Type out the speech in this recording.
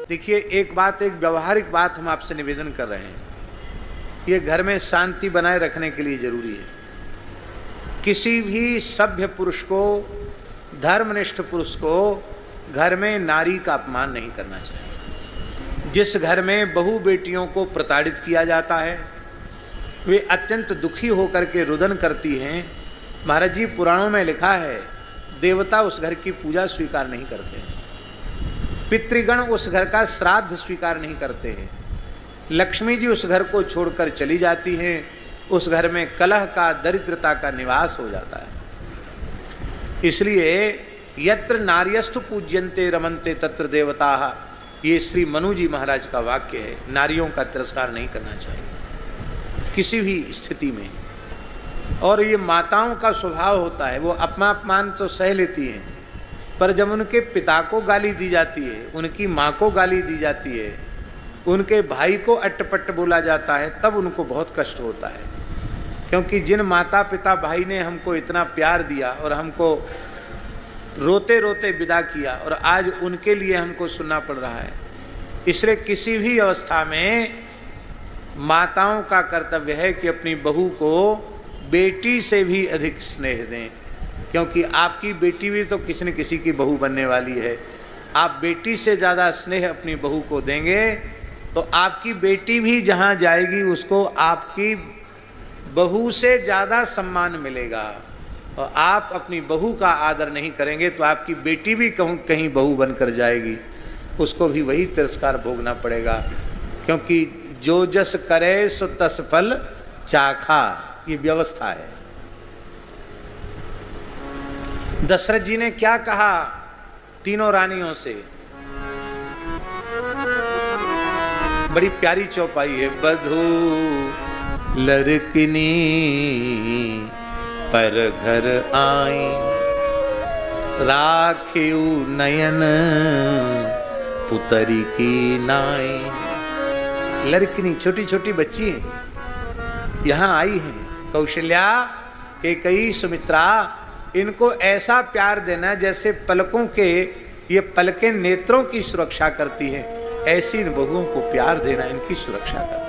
देखिए, एक व्यवहारिक बात हम आपसे निवेदन कर रहे हैं। ये घर में शांति बनाए रखने के लिए जरूरी है। किसी भी सभ्य पुरुष को, धर्मनिष्ठ पुरुष को घर में नारी का अपमान नहीं करना चाहिए। जिस घर में बहू बेटियों को प्रताड़ित किया जाता है, वे अत्यंत दुखी होकर के रुदन करती हैं। महाराज जी, पुराणों में लिखा है, देवता उस घर की पूजा स्वीकार नहीं करते हैं, पितृगण उस घर का श्राद्ध स्वीकार नहीं करते हैं, लक्ष्मी जी उस घर को छोड़कर चली जाती हैं, उस घर में कलह का, दरिद्रता का निवास हो जाता है। इसलिए यत्र नार्यस्तु पूज्यन्ते रमन्ते तत्र देवताः, ये श्री मनु जी महाराज का वाक्य है। नारियों का तिरस्कार नहीं करना चाहिए किसी भी स्थिति में। और ये माताओं का स्वभाव होता है, वो अपमान तो सह लेती हैं, पर जब उनके पिता को गाली दी जाती है, उनकी माँ को गाली दी जाती है, उनके भाई को अट्टपट्ट बोला जाता है, तब उनको बहुत कष्ट होता है। क्योंकि जिन माता पिता भाई ने हमको इतना प्यार दिया और हमको रोते रोते विदा किया, और आज उनके लिए हमको सुनना पड़ रहा है। इसलिए किसी भी अवस्था में माताओं का कर्तव्य है कि अपनी बहू को बेटी से भी अधिक स्नेह दें, क्योंकि आपकी बेटी भी तो किसी न किसी की बहू बनने वाली है। आप बेटी से ज़्यादा स्नेह अपनी बहू को देंगे तो आपकी बेटी भी जहाँ जाएगी उसको आपकी बहू से ज़्यादा सम्मान मिलेगा। और आप अपनी बहू का आदर नहीं करेंगे तो आपकी बेटी भी कहीं बहू बनकर जाएगी, उसको भी वही तिरस्कार भोगना पड़ेगा। क्योंकि जो जस करे सो तस फल चाखा, ये व्यवस्था है। दशरथ जी ने क्या कहा तीनों रानियों से? बड़ी प्यारी चौपाई है। बधू लड़किनी पर घर आई, राखियू नयन पुतरी की नाई। लड़किनी छोटी छोटी बच्ची हैं, यहाँ आई हैं। कौशल्या, कैकेयी, सुमित्रा, इनको ऐसा प्यार देना जैसे पलकों के ये पलकें नेत्रों की सुरक्षा करती हैं, ऐसी इन बहुओं को प्यार देना, इनकी सुरक्षा करना।